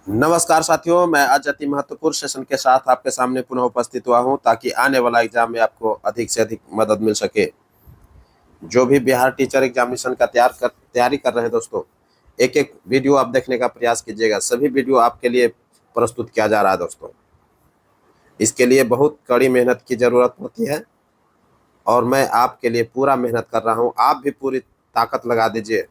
नमस्कार साथियों, मैं आज अति महत्वपूर्ण सेशन के साथ आपके सामने पुनः उपस्थित हुआ हूं ताकि आने वाला एग्जाम में आपको अधिक से अधिक मदद मिल सके। जो भी बिहार टीचर एग्जामिनेशन का तैयारी कर रहे हैं दोस्तों, एक एक वीडियो आप देखने का प्रयास कीजिएगा। सभी वीडियो आपके लिए प्रस्तुत किया जा रहा है दोस्तों। इसके लिए बहुत कड़ी मेहनत की जरूरत होती है और मैं आपके लिए पूरा मेहनत कर रहा हूँ। आप भी पूरी ताकत लगा दीजिए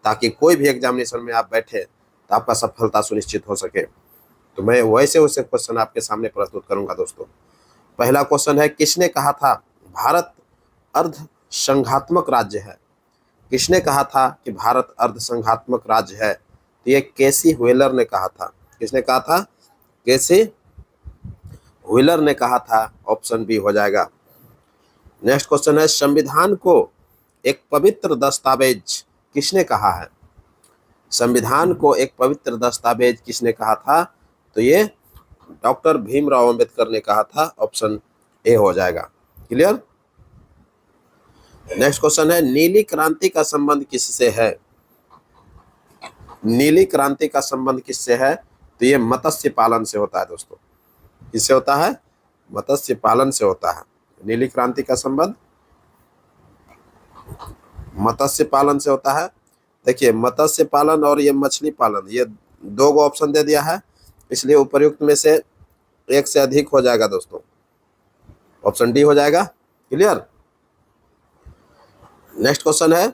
ताकि कोई भी एग्जामिनेशन में आप बैठे तो आपका सफलता सुनिश्चित हो सके। तो मैं वैसे वैसे क्वेश्चन आपके सामने प्रस्तुत करूंगा दोस्तों। पहला क्वेश्चन है, किसने कहा था भारत अर्ध संघात्मक राज्य है? किसने कहा था कि भारत अर्ध संघात्मक राज्य है? तो ये केसी व्हीलर ने कहा था। किसने कहा था? केसी व्हीलर ने कहा था। ऑप्शन बी हो जाएगा। नेक्स्ट क्वेश्चन है, संविधान को एक पवित्र दस्तावेज किसने कहा है? संविधान को एक पवित्र दस्तावेज किसने कहा था? तो ये डॉक्टर भीमराव अंबेडकर ने कहा था। ऑप्शन ए हो जाएगा। क्लियर। नेक्स्ट क्वेश्चन है, नीली क्रांति का संबंध किससे है? नीली क्रांति का संबंध किससे है? तो ये मत्स्य पालन से होता है दोस्तों। किससे होता है? मत्स्य पालन से होता है। नीली क्रांति का संबंध मत्स्य पालन से होता है। देखिए, मत्स्य पालन और ये मछली पालन, ये दो गो ऑप्शन दे दिया है, इसलिए उपर्युक्त में से एक से अधिक हो जाएगा दोस्तों। ऑप्शन डी हो जाएगा। क्लियर। नेक्स्ट क्वेश्चन है,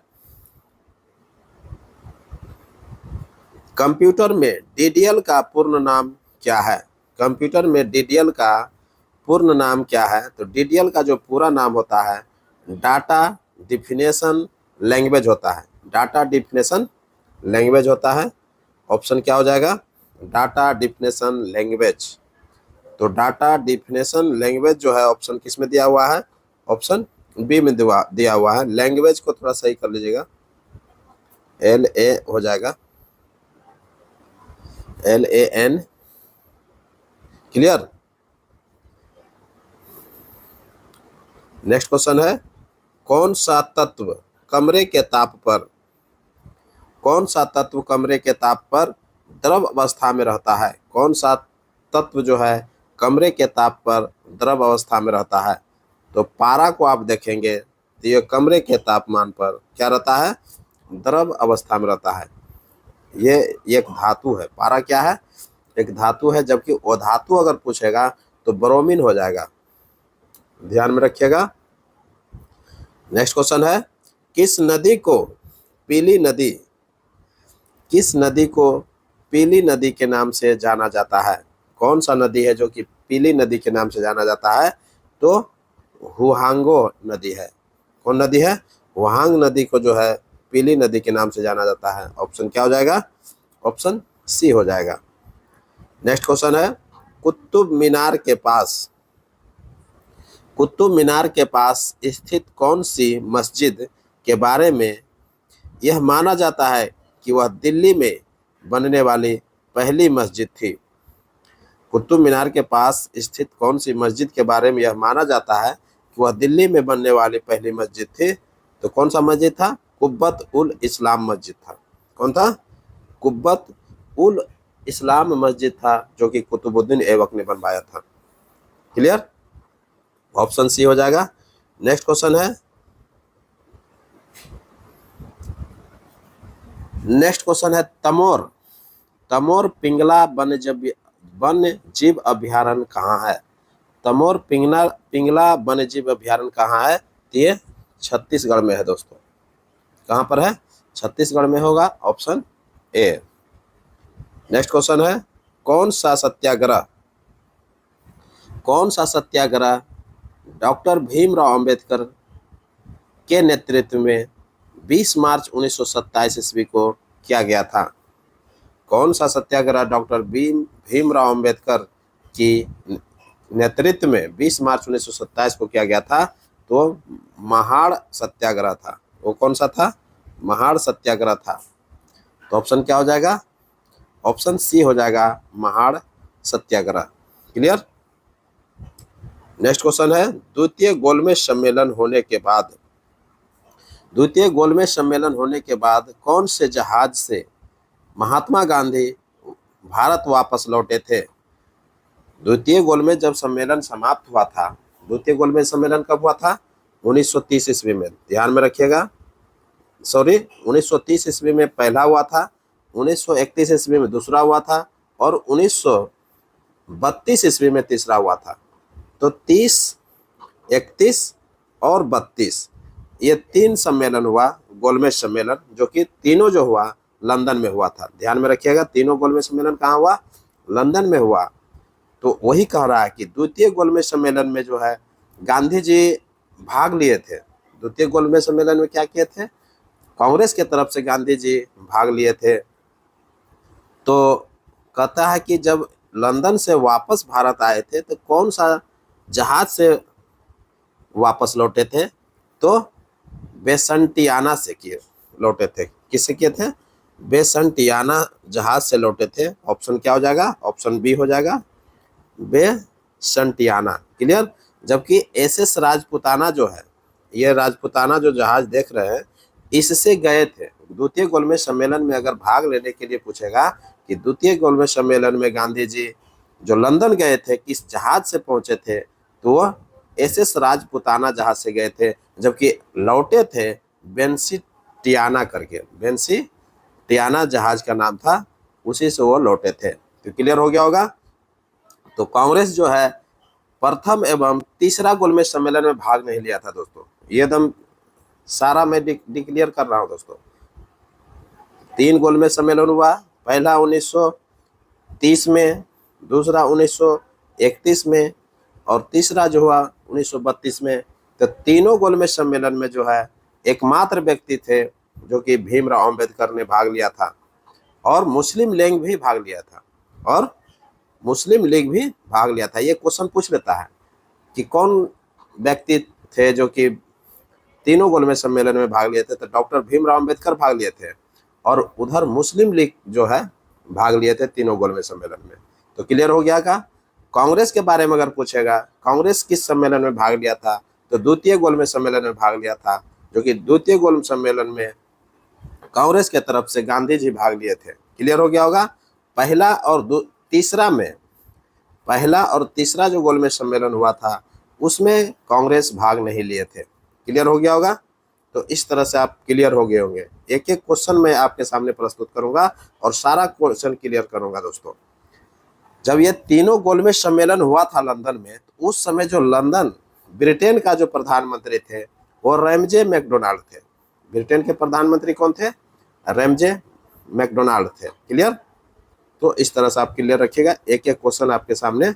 कंप्यूटर में डीडीएल का पूर्ण नाम क्या है? कंप्यूटर में डीडीएल का पूर्ण नाम क्या है? तो डीडीएल का जो पूरा नाम होता है डाटा डिफिनेशन लैंग्वेज होता है। डाटा डिफिनेशन लैंग्वेज होता है। ऑप्शन क्या हो जाएगा? Data definition language. तो डाटा डिफिनेशन लैंग्वेज जो है ऑप्शन किस में दिया हुआ है? ऑप्शन बी में दिया हुआ है। लैंग्वेज को थोड़ा सही कर लीजिएगा, LA हो जाएगा, LAN। क्लियर। नेक्स्ट क्वेश्चन है, कौन सा तत्व कमरे के ताप पर द्रव अवस्था में रहता है? कौन सा तत्व जो है कमरे के ताप पर द्रव अवस्था में रहता है? तो पारा को आप देखेंगे तो ये कमरे के तापमान पर क्या रहता है? द्रव अवस्था में रहता है। ये एक धातु है। पारा क्या है? एक धातु है, जबकि वो धातु अगर पूछेगा तो ब्रोमीन हो जाएगा। ध्यान में रखिएगा। नेक्स्ट क्वेश्चन है, किस नदी को पीली नदी के नाम से जाना जाता है? कौन सा नदी है जो कि पीली नदी के नाम से जाना जाता है? तो हुहांगो नदी है। कौन नदी है? हुहांग नदी को जो है पीली नदी के नाम से जाना जाता है। ऑप्शन क्या हो जाएगा? ऑप्शन सी हो जाएगा। नेक्स्ट क्वेश्चन है, कुतुब मीनार के पास स्थित कौन सी मस्जिद के बारे में यह माना जाता है कि वह दिल्ली में बनने वाली पहली मस्जिद थी? कुतुब मीनार के पास स्थित कौन सी मस्जिद के बारे में यह माना जाता है कि वह दिल्ली में बनने वाली पहली मस्जिद थी? तो कौन सा मस्जिद था? कुब्बत उल इस्लाम मस्जिद था। कौन था? कुब्बत उल इस्लाम मस्जिद था, जो कि कुतुबुद्दीन ऐबक ने बनवाया था। क्लियर। ऑप्शन सी हो जाएगा। नेक्स्ट क्वेश्चन है, तमोर पिंगला वन्य जीव अभ्यारण्य कहाँ है? तमोर पिंगला वन्य जीव अभ्यारण्य कहाँ है? तो ये छत्तीसगढ़ में है दोस्तों। कहाँ पर है? छत्तीसगढ़ में होगा। Option A. नेक्स्ट क्वेश्चन है, कौन सा सत्याग्रह डॉक्टर भीमराव अंबेडकर के नेतृत्व में 20 मार्च 1927 ईस्वी को किया गया था? कौन सा सत्याग्रह डॉक्टर भीमराव अंबेडकर की नेतृत्व में 20 मार्च 1927 को किया गया था? तो महाड़ सत्याग्रह था। वो कौन सा था? महाड़ सत्याग्रह था। तो ऑप्शन क्या हो जाएगा? ऑप्शन सी हो जाएगा, महाड़ सत्याग्रह। क्लियर। नेक्स्ट क्वेश्चन है, द्वितीय गोलमेज सम्मेलन होने के बाद कौन से जहाज से महात्मा गांधी भारत वापस लौटे थे। द्वितीय गोलमेज जब सम्मेलन समाप्त हुआ था, द्वितीय गोलमेज सम्मेलन कब हुआ था? 1930 ईस्वी में, ध्यान में रखिएगा। सॉरी, 1930 ईस्वी में पहला हुआ था, 1931 ईस्वी में दूसरा हुआ था और 1932 ईस्वी में तीसरा हुआ था। तो 30, 31 और 32 ये 3 सम्मेलन हुआ, गोलमेज सम्मेलन, जो कि तीनों जो हुआ लंदन में हुआ था। ध्यान में रखिएगा, तीनों गोलमेज सम्मेलन कहाँ हुआ? लंदन में हुआ। तो वही कह रहा है कि द्वितीय गोलमेज सम्मेलन में जो है गांधी जी भाग लिए थे। द्वितीय गोलमेज सम्मेलन में क्या किए थे? कांग्रेस के तरफ से गांधी जी भाग लिए थे। तो कहता है कि जब लंदन से वापस भारत आए थे तो कौन सा जहाज से वापस लौटे थे? तो बेसंटियाना से किए लौटे थे। किससे किए थे? बेसंटियाना जहाज से लौटे थे। ऑप्शन क्या हो जाएगा? ऑप्शन बी हो जाएगा, बेसंटियाना। क्लियर? जबकि एसएस राजपुताना जो है, ये राजपुताना जो जहाज देख रहे हैं, इससे गए थे। द्वितीय गोलमेज सम्मेलन में अगर भाग लेने के लिए पूछेगा कि द्वितीय गोलमेज सम्मेलन में गांधी जी जो लंदन गए थे किस जहाज से पहुंचे थे, तो वह एसएस राजपुताना जहाज से गए थे। जबकि लौटे थे बेंसिटियाना करके, बेंसिटियाना जहाज का नाम था, उसी से वो लौटे थे। तो क्लियर हो गया होगा। तो कांग्रेस जो है प्रथम एवं तीसरा गोलमेज सम्मेलन में भाग नहीं लिया था दोस्तों। ये एकदम सारा मैं डिक्लेयर कर रहा हूं दोस्तों। 3 गोलमेज सम्मेलन हुआ, पहला 1930 में, दूसरा 1931 में और तीसरा जो हुआ 1932 में। तो तीनों गोलमेज सम्मेलन में जो है एकमात्र व्यक्ति थे जो कि भीमराव अंबेडकर ने भाग लिया था और मुस्लिम लीग भी भाग लिया था, और मुस्लिम लीग भी भाग लिया था। ये क्वेश्चन पूछ लेता है कि कौन व्यक्ति थे जो कि तीनों गोलमेज सम्मेलन में भाग लिए थे? तो डॉक्टर भीमराव अंबेडकर भाग लिए थे और उधर मुस्लिम लीग जो है भाग लिए थे तीनों गोलमेज सम्मेलन में। तो क्लियर हो गया का? कांग्रेस के बारे में अगर पूछेगा, कांग्रेस किस सम्मेलन में भाग लिया था? तो द्वितीय गोलमेज सम्मेलन में भाग लिया था, जो कि द्वितीय गोलमेज सम्मेलन में कांग्रेस के तरफ से गांधी जी भाग लिए थे। क्लियर हो गया होगा। पहला और तीसरा जो गोलमेज सम्मेलन हुआ था उसमें कांग्रेस भाग नहीं लिए थे। क्लियर हो गया होगा। तो इस तरह से आप क्लियर हो गए होंगे। एक एक क्वेश्चन मैं आपके सामने प्रस्तुत करूंगा और सारा क्वेश्चन क्लियर करूंगा दोस्तों। जब ये तीनों गोलमेज सम्मेलन हुआ था लंदन में, तो उस समय जो लंदन ब्रिटेन का जो प्रधानमंत्री थे वो रैमजे मैकडोनाल्ड थे। ब्रिटेन के प्रधानमंत्री कौन थे? रैमजे मैकडोनाल्ड थे। क्लियर? तो इस तरह से आप क्लियर रखिएगा। एक एक क्वेश्चन आपके सामने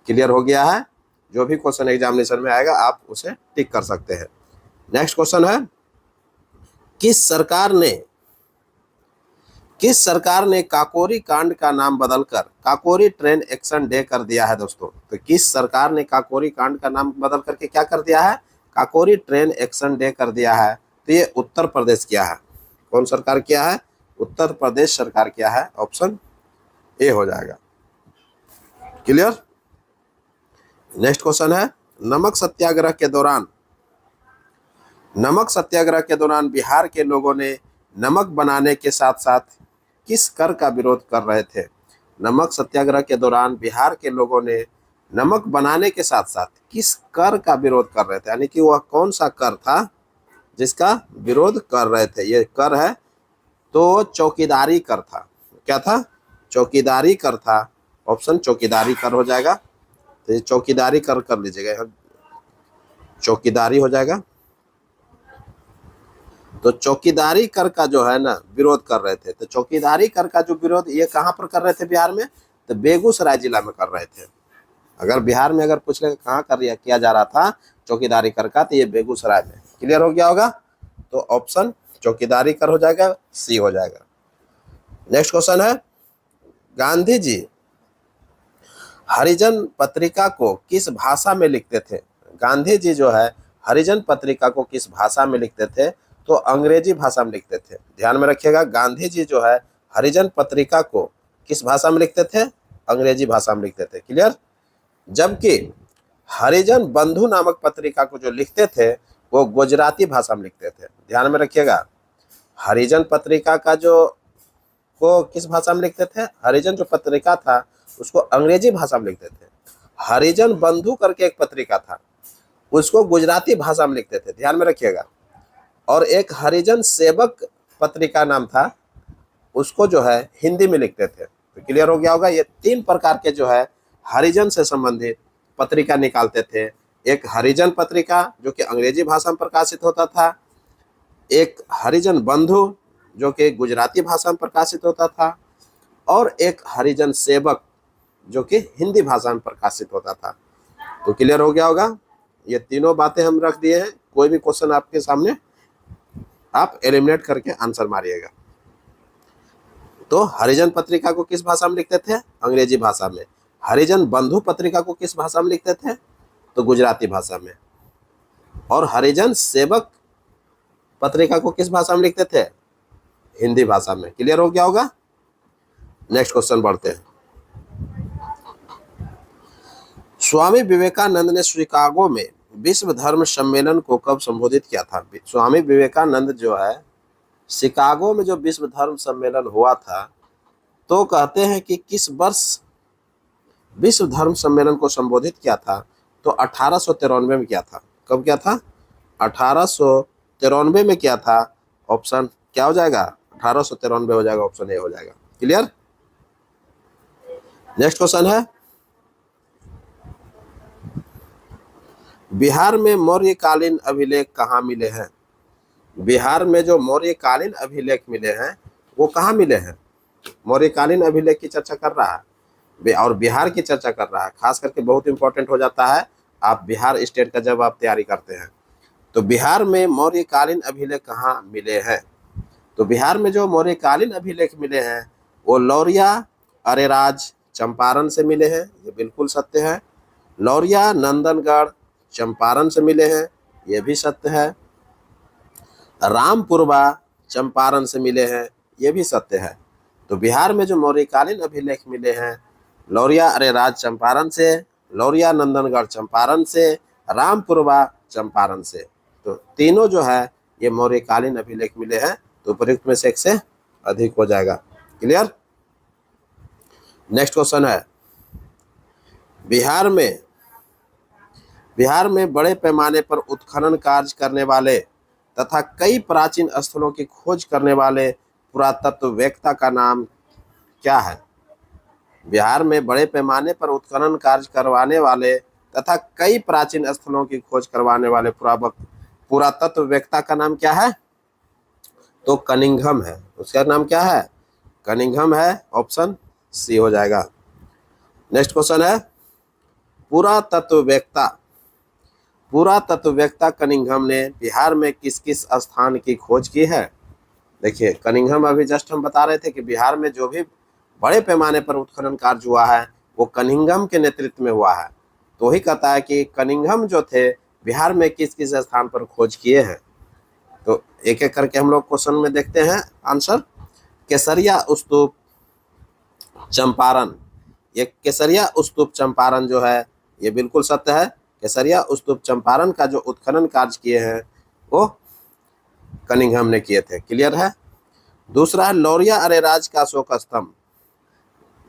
क्लियर हो गया है। जो भी क्वेश्चन एग्जामिनेशन में आएगा आप उसे टिक कर सकते हैं। नेक्स्ट क्वेश्चन है, किस सरकार ने काकोरी कांड का नाम बदलकर काकोरी ट्रेन एक्शन डे कर दिया है दोस्तों? तो किस सरकार ने काकोरी कांड का नाम बदल करके क्या कर दिया है? काकोरी ट्रेन एक्शन डे कर दिया है। तो ये उत्तर प्रदेश किया है। कौन सरकार किया है? उत्तर प्रदेश सरकार किया है। ऑप्शन ए हो जाएगा। क्लियर? नेक्स्ट क्वेश्चन है, नमक सत्याग्रह के दौरान बिहार के लोगों ने नमक बनाने के साथ साथ किस कर का विरोध कर रहे थे? नमक सत्याग्रह के दौरान बिहार के लोगों ने नमक बनाने के साथ साथ किस कर का विरोध कर रहे थे? यानी कि वह कौन सा कर था जिसका विरोध कर रहे थे? ये कर है तो चौकीदारी कर था। क्या था? चौकीदारी कर था। ऑप्शन चौकीदारी कर हो जाएगा। तो ये चौकीदारी कर लीजिएगा, चौकीदारी हो जाएगा। तो चौकीदारी कर का जो है ना विरोध कर रहे थे। तो चौकीदारी कर का जो विरोध ये कहाँ पर कर रहे थे बिहार में? तो बेगूसराय जिला में कर रहे थे। अगर बिहार में अगर पूछ ले कहाँ किया जा रहा था चौकीदारी कर का, तो ये बेगूसराय में। क्लियर हो गया होगा। तो ऑप्शन चौकीदारी कर हो जाएगा, सी हो जाएगा। नेक्स्ट क्वेश्चन है, गांधी जी हरिजन पत्रिका को किस भाषा में लिखते थे? गांधी जी जो है हरिजन पत्रिका को किस भाषा में लिखते थे? तो अंग्रेजी भाषा में लिखते थे। ध्यान में रखिएगा, गांधी जी जो है हरिजन पत्रिका को किस भाषा में लिखते थे? अंग्रेजी भाषा में लिखते थे। क्लियर? जबकि हरिजन बंधु नामक पत्रिका को जो लिखते थे वो गुजराती भाषा में लिखते थे। ध्यान में रखिएगा, हरिजन पत्रिका का जो को किस भाषा में लिखते थे? हरिजन जो पत्रिका था उसको अंग्रेजी भाषा में लिखते थे। हरिजन बंधु करके एक पत्रिका था, उसको गुजराती भाषा में लिखते थे, ध्यान में रखिएगा। और एक हरिजन सेवक पत्रिका नाम था, उसको जो है हिंदी में लिखते थे। तो क्लियर हो गया होगा। ये 3 प्रकार के जो है हरिजन से संबंधित पत्रिका निकालते थे। एक हरिजन पत्रिका जो कि अंग्रेजी भाषा में प्रकाशित होता था, एक हरिजन बंधु जो कि गुजराती भाषा में प्रकाशित होता था, और एक हरिजन सेवक जो कि हिंदी भाषा में प्रकाशित होता था। तो क्लियर हो गया होगा। ये तीनों बातें हम रख दिए हैं। कोई भी क्वेश्चन आपके सामने, आप एलिमिनेट करके आंसर मारिएगा। तो हरिजन पत्रिका को किस भाषा में लिखते थे? अंग्रेजी भाषा में। हरिजन बंधु पत्रिका को किस भाषा में लिखते थे? तो गुजराती भाषा में। और हरिजन सेवक पत्रिका को किस भाषा में लिखते थे? हिंदी भाषा में। क्लियर हो गया होगा। नेक्स्ट क्वेश्चन बढ़ते हैं। स्वामी विवेकानंद ने शिकागो में विश्व धर्म सम्मेलन को कब संबोधित किया था? स्वामी विवेकानंद जो है शिकागो में जो विश्व धर्म सम्मेलन हुआ था, तो कहते हैं कि किस वर्ष विश्व धर्म सम्मेलन को संबोधित किया था? तो 1893 में किया था। कब किया था? 1893 में किया था। ऑप्शन क्या हो जाएगा? 1893 हो जाएगा, ऑप्शन ए हो जाएगा। क्लियर। नेक्स्ट क्वेश्चन है, बिहार में मौर्यकालीन अभिलेख कहाँ मिले हैं? बिहार में जो मौर्यकालीन अभिलेख मिले हैं वो कहाँ मिले हैं? मौर्यकालीन अभिलेख की चर्चा कर रहा है और बिहार की चर्चा कर रहा है। खास करके बहुत इंपॉर्टेंट हो जाता है आप बिहार स्टेट का जब आप तैयारी करते हैं। तो बिहार में मौर्यकालीन अभिलेख कहाँ मिले हैं? तो बिहार में जो मौर्यकालीन अभिलेख मिले हैं वो लौरिया, अरेराज, चंपारण से मिले हैं। ये बिल्कुल सत्य है। लौरिया, नंदनगढ़, चंपारण से मिले हैं। ये भी सत्य है। रामपुरवा, चंपारण से मिले हैं। ये भी सत्य है। तो बिहार में जो मौर्यकालीन अभिलेख मिले हैं, लौरिया, अरेराज, चंपारण से, लौरिया, नंदनगढ़, चंपारण से, रामपुरवा, चंपारण से। तो तीनों जो है ये मौर्यकालीन अभिलेख मिले हैं। तो उपयुक्त में से एक से अधिक हो जाएगा। क्लियर। नेक्स्ट क्वेश्चन है, बिहार में बड़े पैमाने पर उत्खनन कार्य करने वाले तथा कई प्राचीन स्थलों की खोज करने वाले पुरातत्ववेत्ता का नाम क्या है? बिहार में बड़े पैमाने पर उत्खनन कार्य करवाने वाले तथा कई प्राचीन स्थलों की खोज करवाने वाले पुरातत्ववेत्ता का नाम क्या है? तो कनिंघम है। उसका नाम क्या है? कनिंघम है। ऑप्शन सी हो जाएगा। नेक्स्ट क्वेश्चन है, पुरातत्ववेत्ता कनिंघम ने बिहार में किस किस स्थान की खोज की है? देखिए, कनिंघम अभी जस्ट हम बता रहे थे कि बिहार में जो भी बड़े पैमाने पर उत्खनन कार्य हुआ है वो कनिंघम के नेतृत्व में हुआ है। तो ही कहता है कि कनिंघम जो थे बिहार में किस किस स्थान पर खोज किए हैं। तो एक एक करके हम लोग क्वेश्चन में देखते हैं आंसर। केसरिया स्तूप, चंपारण। ये केसरिया स्तूप चंपारण जो है ये बिल्कुल सत्य है। केसरिया स्तूप चंपारण का जो उत्खनन कार्य किए हैं वो कनिंघम ने किए थे। क्लियर है। दूसरा है लौरिया अरेराज का अशोक स्तंभ।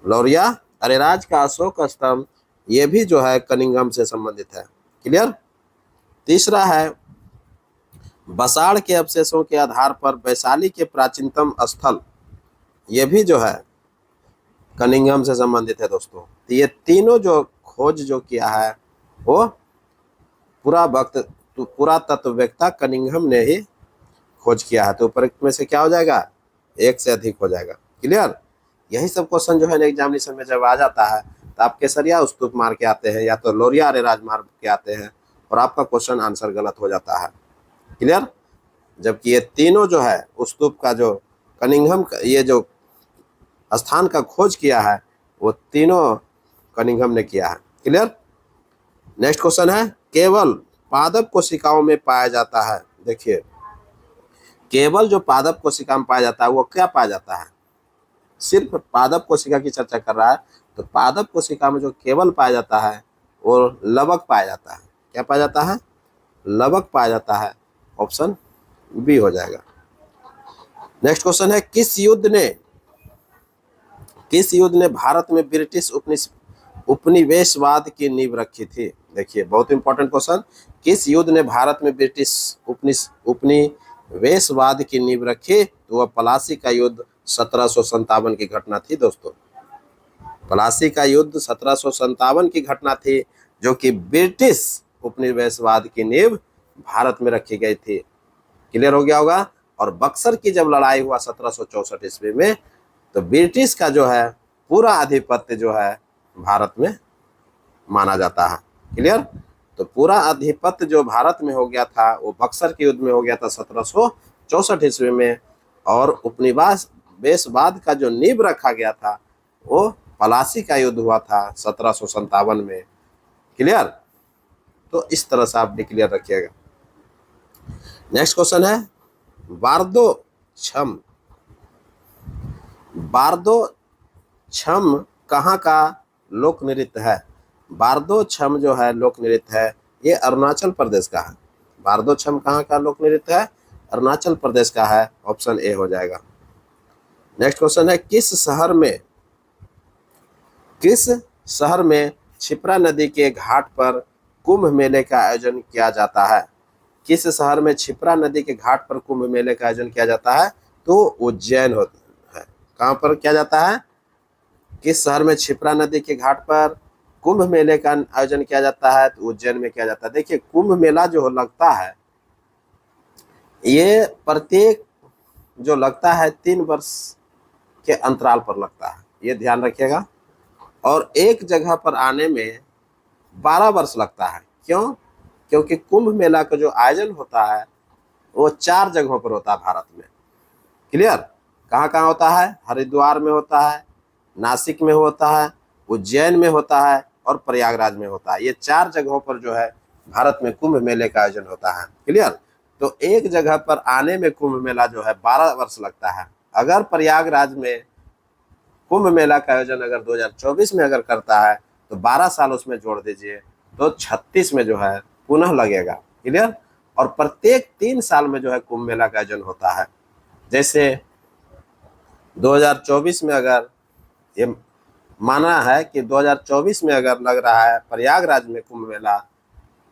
लौरिया अरेराज का अशोक स्तंभ ये भी जो है कनिंघम से संबंधित है। क्लियर। तीसरा है बसाड़ के अवशेषों के आधार पर वैशाली के प्राचीनतम स्थल, ये भी जो है कनिंघम से संबंधित है दोस्तों। तो ये तीनों जो खोज जो किया है वो पुरातत्ववेत्ता कनिंघम ने ही खोज किया है। तो उपयुक्त में से क्या हो जाएगा? एक से अधिक हो जाएगा। क्लियर। यही सब क्वेश्चन जो है एग्जामिनेशन में जब आ जाता है तो आप केसरिया स्तूप मार के आते हैं या तो लौरिया अरेराज मार के आते हैं और आपका क्वेश्चन आंसर गलत हो जाता है। क्लियर। जबकि ये तीनों जो है स्तूप का जो कनिंघम ये जो स्थान का खोज किया है वो तीनों कनिंघम ने किया है। क्लियर। नेक्स्ट क्वेश्चन है, केवल पादप कोशिकाओं में पाया जाता है। देखिए, केवल जो पादप कोशिका में पाया जाता है वो क्या पाया जाता है? सिर्फ पादप कोशिका की चर्चा कर रहा है। तो पादप कोशिका में जो केवल पाया जाता है वो लवक पाया जाता है। क्या पाया जाता है? लवक पाया जाता है। ऑप्शन बी हो जाएगा। नेक्स्ट क्वेश्चन है, किस युद्ध ने किस युद्ध ने भारत में ब्रिटिश उपनिवेशवाद की नींव रखी थी? देखिए बहुत इंपॉर्टेंट क्वेश्चन। किस युद्ध ने भारत में ब्रिटिश उपनिवेशवाद की नींव रखी? तो वह प्लासी का युद्ध 1757 की घटना थी दोस्तों। प्लासी का युद्ध 1757 की घटना थी, जो कि ब्रिटिश उपनिवेशवाद की नींव भारत में रखी गई थी। क्लियर हो गया होगा। और बक्सर की जब लड़ाई हुआ 1764 ईस्वी में, तो ब्रिटिश का जो है पूरा आधिपत्य जो है भारत में माना जाता है। क्लियर। तो पूरा आधिपत्य जो भारत में हो गया था वो बक्सर के युद्ध में हो गया था 1764 ईस्वी में। और उपनिवेशवाद का जो नींव रखा गया था वो प्लासी का युद्ध हुआ था 1757 में। क्लियर। तो इस तरह से आप डिक्लेयर रखिएगा। नेक्स्ट क्वेश्चन है बारदो छम। बारदो छम कहाँ का लोक नृत्य है? बारदो छम जो है लोक नृत्य है, ये अरुणाचल प्रदेश का है। बारदो छम कहाँ का लोक नृत्य है? अरुणाचल प्रदेश का है। ऑप्शन ए हो जाएगा। नेक्स्ट क्वेश्चन है किस शहर में क्षिप्रा नदी के घाट पर कुंभ मेले का आयोजन किया जाता है? किस शहर में क्षिप्रा नदी के घाट पर कुंभ मेले का आयोजन किया जाता है? तो उज्जैन होता है। कहाँ पर किया जाता है? किस शहर में क्षिप्रा नदी के घाट पर कुंभ मेले का आयोजन किया जाता है? तो उज्जैन में किया जाता है। देखिए कुंभ मेला जो लगता है ये प्रत्येक जो लगता है 3 वर्ष के अंतराल पर लगता है, ये ध्यान रखिएगा। और एक जगह पर आने में 12 वर्ष लगता है। क्यों? क्योंकि कुंभ मेला का जो आयोजन होता है वो 4 जगहों पर होता है भारत में। क्लियर। कहाँ कहाँ होता है? हरिद्वार में होता है, नासिक में होता है, उज्जैन में होता है और प्रयागराज में होता है। ये 4 जगहों पर जो है भारत में कुंभ मेले का आयोजन होता है। क्लियर। तो एक जगह पर आने में कुंभ मेला जो है 12 वर्ष लगता है। अगर प्रयागराज में कुंभ मेला का आयोजन अगर 2024 में अगर करता है तो 12 साल उसमें जोड़ दीजिए तो 36 में जो है पुनः लगेगा। क्लियर। और प्रत्येक 3 साल में जो है कुंभ मेला का आयोजन होता है। जैसे 2024 में अगर ये माना है कि 2024 में अगर लग रहा है प्रयागराज में कुंभ मेला,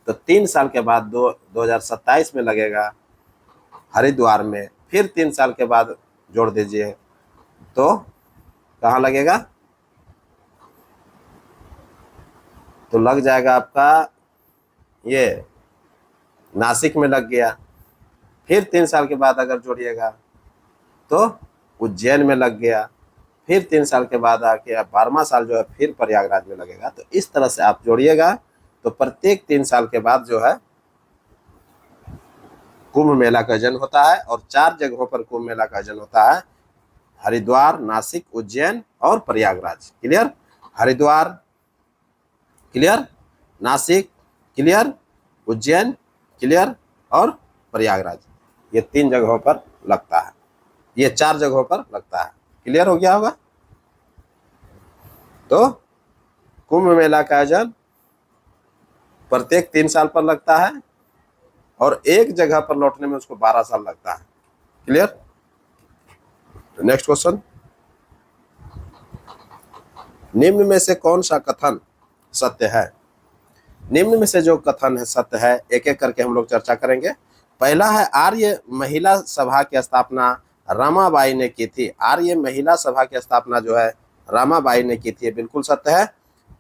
तो 3 साल के बाद 2027 में लगेगा हरिद्वार में, फिर 3 साल के बाद जोड़ दीजिए तो कहाँ लगेगा? तो लग जाएगा आपका ये नासिक में लग गया। फिर 3 साल के बाद अगर जोड़िएगा तो उज्जैन में लग गया। फिर 3 साल के बाद आके 12वां साल जो है फिर प्रयागराज में लगेगा। तो इस तरह से आप जोड़िएगा तो प्रत्येक 3 साल के बाद जो है कुंभ मेला का आयोजन होता है। और 4 जगहों पर कुंभ मेला का आयोजन होता है, हरिद्वार, नासिक, उज्जैन और Prayagraj. Clear. Haridwar clear, Nashik clear, Ujjain clear और प्रयागराज, ये 3 जगहों पर लगता है, ये 4 जगहों पर लगता है। क्लियर हो गया होगा। तो कुंभ मेला का आयोजन प्रत्येक 3 साल पर लगता है और एक जगह पर लौटने में उसको 12 साल लगता है। क्लियर। नेक्स्ट क्वेश्चन, निम्न में से कौन सा कथन सत्य है? निम्न में से जो कथन है सत्य है, एक एक करके हम लोग चर्चा करेंगे। पहला है आर्य महिला सभा की स्थापना रमाबाई ने की थी। आर्य महिला सभा की स्थापना जो है रमाबाई ने की थी, बिल्कुल सत्य है।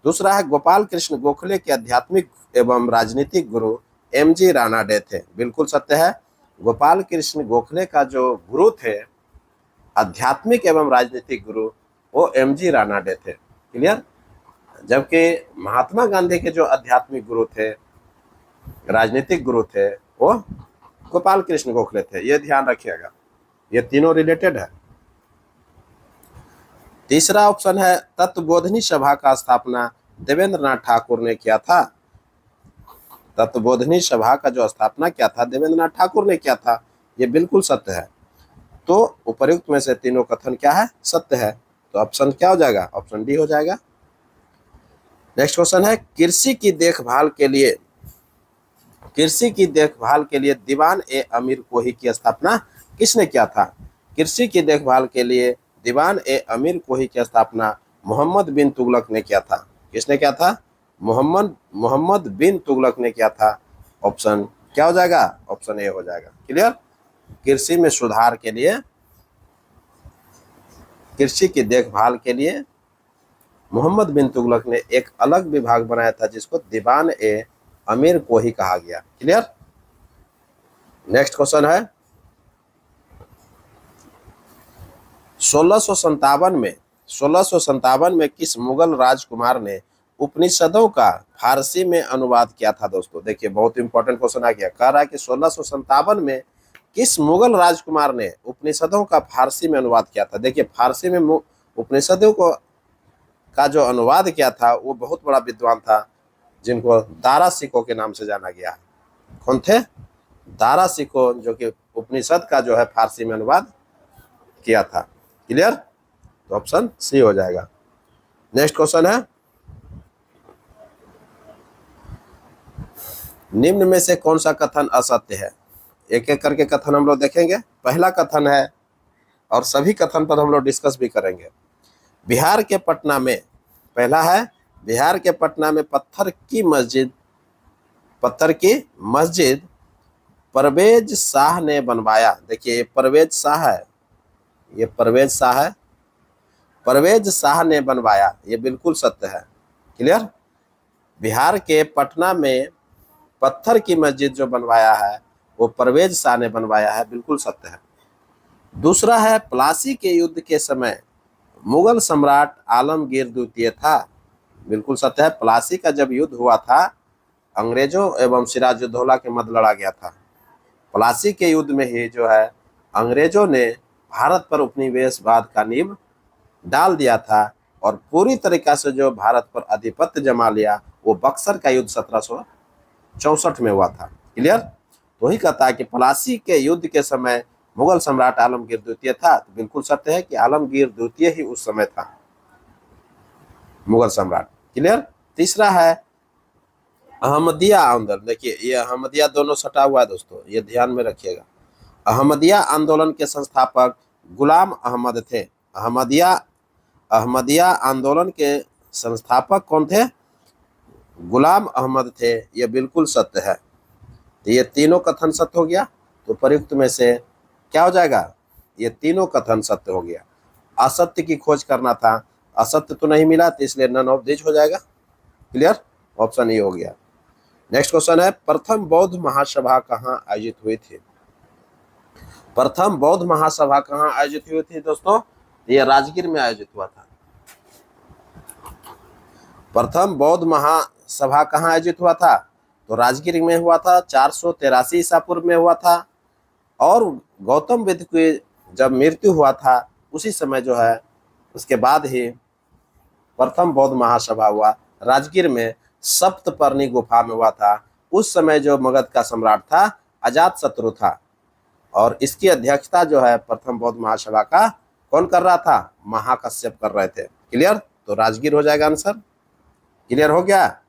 दूसरा है गोपाल कृष्ण गोखले के आध्यात्मिक एवं राजनीतिक गुरु एमजी रानाडे थे, बिल्कुल सत्य है। गोपाल कृष्ण गोखले का जो गुरु थे आध्यात्मिक एवं राजनीतिक गुरु वो एमजी रानाडे थे। क्लियर। जबकि महात्मा गांधी के जो आध्यात्मिक गुरु थे, राजनीतिक गुरु थे, वो गोपाल कृष्ण गोखले थे, ये ध्यान रखिएगा, ये तीनों रिलेटेड है। तीसरा ऑप्शन है तत्वबोधिनी सभा का स्थापना देवेंद्र नाथ ठाकुर ने किया था। तत्वबोधिनी सभा का जो स्थापना किया था देवेंद्र नाथ ठाकुर ने किया था, ये बिल्कुल सत्य है। तो उपर्युक्त में से तीनों कथन क्या है? सत्य है। तो ऑप्शन क्या हो जाएगा? ऑप्शन डी हो जाएगा। नेक्स्ट क्वेश्चन है कृषि की देखभाल के लिए दीवान ए अमीर कोही की स्थापना किसने किया था? कृषि की देखभाल के लिए दीवान ए अमीर कोही की स्थापना मोहम्मद बिन तुगलक ने किया था। किसने किया था? मोहम्मद बिन तुगलक ने किया था। ऑप्शन क्या हो जाएगा? ऑप्शन ए हो जाएगा। क्लियर? कृषि में सुधार के लिए, कृषि की देखभाल के लिए मोहम्मद बिन तुगलक ने एक अलग विभाग बनाया था जिसको दीवान ए अमीर कोही कहा गया। क्लियर? नेक्स्ट क्वेश्चन है 1657 में किस मुगल राजकुमार ने उपनिषदों का फारसी में अनुवाद किया था? दोस्तों देखिए बहुत इंपॉर्टेंट क्वेश्चन आ गया। कह रहा है कि 1657 में किस मुगल राजकुमार ने उपनिषदों का फारसी में अनुवाद किया था? देखिए फारसी में उपनिषदों को का जो अनुवाद किया था वो बहुत बड़ा विद्वान था जिनको दारा सिको के नाम से जाना गया है। कौन थे? दारा सिको, जो कि उपनिषद का जो है फारसी में अनुवाद किया था। क्लियर? तो ऑप्शन सी हो जाएगा। नेक्स्ट क्वेश्चन है निम्न में से कौन सा कथन असत्य है? एक एक करके कथन हम लोग देखेंगे। पहला कथन है, और सभी कथन पर हम लोग डिस्कस भी करेंगे। बिहार के पटना में, पहला है बिहार के पटना में पत्थर की मस्जिद परवेज शाह ने बनवाया। देखिए परवेज शाह है, ये परवेज शाह है, परवेज शाह ने बनवाया, ये बिल्कुल सत्य है। क्लियर? बिहार के पटना में पत्थर की मस्जिद जो बनवाया है वो परवेज शाह ने बनवाया है, बिल्कुल सत्य है। दूसरा है प्लासी के युद्ध के समय मुगल सम्राट आलमगीर द्वितीय था, बिल्कुल सत्य है। प्लासी का जब युद्ध हुआ था अंग्रेजों एवं सिराजुद्दौला के मध्य लड़ा गया था। प्लासी के युद्ध में ही जो है अंग्रेजों ने भारत पर उपनिवेशवाद का नींव डाल दिया था और पूरी तरीका से जो भारत पर आधिपत्य जमा लिया वो बक्सर का युद्ध 1764 में हुआ था। क्लियर? तो ही कहता है कि प्लासी के युद्ध के समय मुगल सम्राट आलमगीर द्वितीय था, तो बिल्कुल सत्य है कि आलमगीर द्वितीय ही उस समय था मुगल सम्राट। क्लियर? तीसरा है अहमदिया आंदोलन। देखिए ये अहमदिया दोनों सटा हुआ है दोस्तों, ये ध्यान में रखिएगा। अहमदिया आंदोलन के संस्थापक गुलाम अहमद थे। अहमदिया आंदोलन के संस्थापक कौन थे? गुलाम अहमद थे, ये बिल्कुल सत्य है। तो ये तीनों कथन सत्य हो गया। तो प्रयुक्त में से क्या हो जाएगा? ये तीनों कथन सत्य हो गया। असत्य की खोज करना था, असत्य तो नहीं मिला, तो इसलिए नन ऑफ दिस हो जाएगा। क्लियर? ऑप्शन ए हो गया। नेक्स्ट क्वेश्चन है प्रथम बौद्ध महासभा कहाँ आयोजित हुई थी? प्रथम बौद्ध महासभा कहाँ आयोजित हुई थी दोस्तों? ये राजगीर में आयोजित हुआ था। प्रथम बौद्ध महासभा कहाँ आयोजित हुआ था? तो राजगीर में हुआ था। 483 ईसा पूर्व में हुआ था। और गौतम बुद्ध की जब मृत्यु हुआ था उसी समय जो है उसके बाद ही प्रथम बौद्ध महासभा हुआ। राजगीर में सप्तपर्णी गुफा में हुआ था। उस समय जो मगध का सम्राट था अजातशत्रु था और इसकी अध्यक्षता जो है प्रथम बौद्ध महासभा का कौन कर रहा था? महाकश्यप कर रहे थे। क्लियर? तो राजगीर हो जाएगा आंसर। क्लियर हो गया?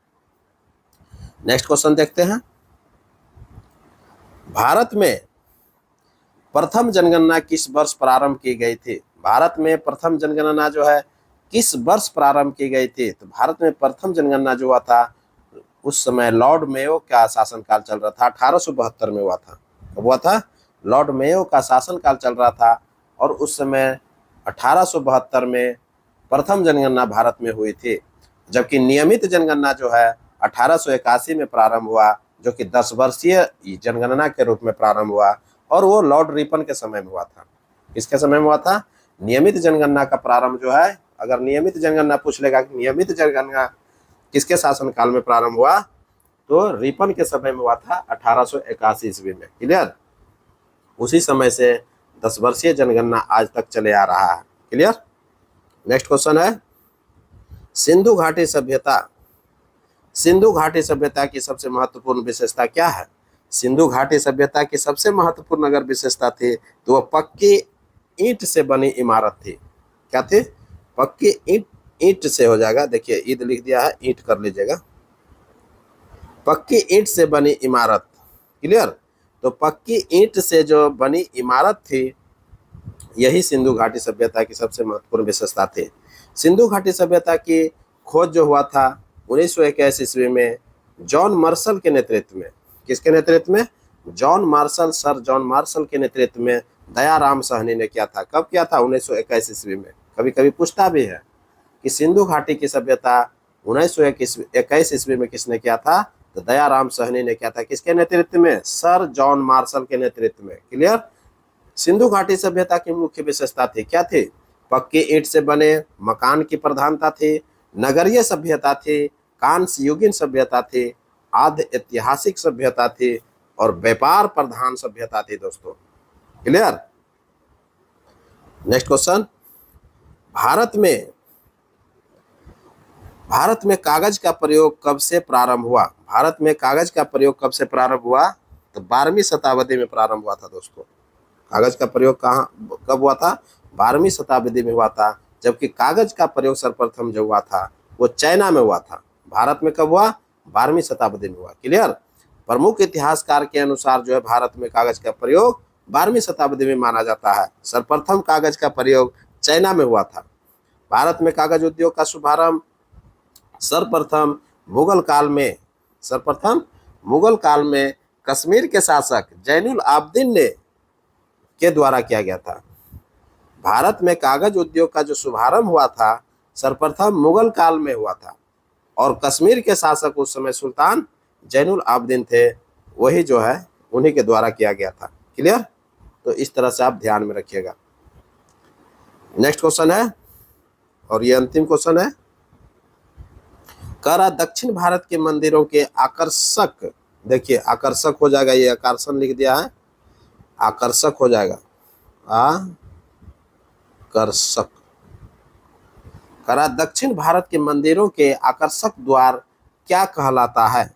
नेक्स्ट क्वेश्चन देखते हैं। भारत में प्रथम जनगणना किस वर्ष प्रारंभ की गई थी? भारत में प्रथम जनगणना जो है किस वर्ष प्रारंभ की गई थी? तो भारत में प्रथम जनगणना जो हुआ था उस समय लॉर्ड मेयो का शासनकाल चल रहा था, 1872 में हुआ था। कब हुआ था? लॉर्ड मेयो का शासनकाल चल रहा था और उस समय 1872 में प्रथम जनगणना भारत में हुई थी। जबकि नियमित जनगणना जो है 1881 में प्रारंभ हुआ, जो कि 10 वर्षीय जनगणना के रूप में प्रारंभ हुआ और वो लॉर्ड रिपन के समय में हुआ था। किसके समय में हुआ था? नियमित जनगणना का प्रारंभ जो है, अगर नियमित जनगणना पूछ लेगा कि नियमित जनगणना किसके शासनकाल में प्रारंभ हुआ, तो रिपन के समय में हुआ था 1881 ईस्वी में। क्लियर? उसी समय से 10 वर्षीय जनगणना आज तक चले आ रहा है। क्लियर? नेक्स्ट क्वेश्चन है सिंधु घाटी सभ्यता। सिंधु घाटी सभ्यता की सबसे महत्वपूर्ण विशेषता क्या है? सिंधु घाटी सभ्यता की सबसे महत्वपूर्ण अगर विशेषता थी तो वह पक्की ईंट से बनी इमारत थी। क्या थी? पक्की ईंट से हो जाएगा। देखिए ईद लिख दिया है, ईंट कर लीजिएगा। पक्की ईंट से बनी इमारत। क्लियर? तो पक्की ईंट से जो बनी इमारत थी यही सिंधु घाटी सभ्यता की सबसे महत्वपूर्ण विशेषता थी। सिंधु घाटी सभ्यता की खोज जो हुआ था 1921 ईस्वी में जॉन मार्शल के नेतृत्व में। किसके नेतृत्व में? John Marshall, sir John Marshall के नेतृत्व में दयाराम साहनी ने किया था। कब किया था? 1921 ईस्वी में। कभी कभी पूछता भी है कि सिंधु घाटी की सभ्यता 1921 ईस्वी में किसने किया था? तो दयाराम साहनी ने किया था। किसके नेतृत्व में? सर जॉन मार्शल के नेतृत्व में। क्लियर? सिंधु घाटी सभ्यता की मुख्य विशेषता थी, क्या थी? पक्की ईंट से बने मकान की प्रधानता थी, नगरीय सभ्यता थी, कांस्य युगीन सभ्यता थी, आद्य ऐतिहासिक सभ्यता थी और व्यापार प्रधान सभ्यता थी दोस्तों। क्लियर? नेक्स्ट क्वेश्चन, भारत में कागज का प्रयोग कब से प्रारंभ हुआ? भारत में कागज का प्रयोग कब से प्रारंभ हुआ? तो 12वीं शताब्दी में प्रारंभ हुआ था दोस्तों। कागज का प्रयोग कब हुआ था? 12वीं शताब्दी में हुआ था। जबकि कागज का प्रयोग सर्वप्रथम जो हुआ था वो चाइना में हुआ था। भारत में कब हुआ? 12वीं शताब्दी में हुआ। क्लियर? प्रमुख इतिहासकार के अनुसार जो है भारत में कागज का प्रयोग 12वीं शताब्दी में माना जाता है। सर्वप्रथम कागज का प्रयोग चाइना में हुआ था। भारत में कागज उद्योग का शुभारंभ सर्वप्रथम मुगल काल में कश्मीर के शासक जैनुल आबदीन के द्वारा किया गया था। भारत में कागज उद्योग का जो शुभारंभ हुआ था सर्वप्रथम मुगल काल में हुआ था और कश्मीर के शासक उस समय सुल्तान जैनुल आबदीन थे, वही जो है उन्हीं के द्वारा किया गया था। क्लियर? तो इस तरह से आप ध्यान में रखिएगा। नेक्स्ट क्वेश्चन है और ये अंतिम क्वेश्चन है। करा दक्षिण भारत के मंदिरों के आकर्षक, देखिए आकर्षक हो जाएगा, ये आकर्षण लिख दिया है, आकर्षक हो जाएगा, आकर्षक। करा दक्षिण भारत के मंदिरों के आकर्षक द्वार क्या कहलाता है?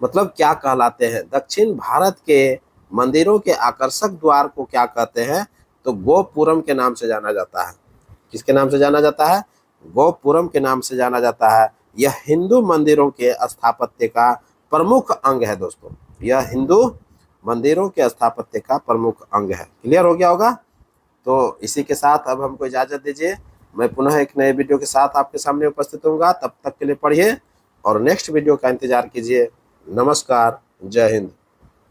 मतलब क्या कहलाते हैं? दक्षिण भारत के मंदिरों के आकर्षक द्वार को क्या कहते हैं? तो गोपुरम के नाम से जाना जाता है। किसके नाम से जाना जाता है? गोपुरम के नाम से जाना जाता है। यह हिंदू मंदिरों के स्थापत्य का प्रमुख अंग है दोस्तों। यह हिंदू मंदिरों के स्थापत्य का प्रमुख अंग है। क्लियर हो गया होगा? तो इसी के साथ अब हमको इजाजत दीजिए। मैं पुनः एक नए वीडियो के साथ आपके सामने उपस्थित होऊंगा। तब तक के लिए पढ़िए और नेक्स्ट वीडियो का इंतजार कीजिए। नमस्कार, जय हिंद।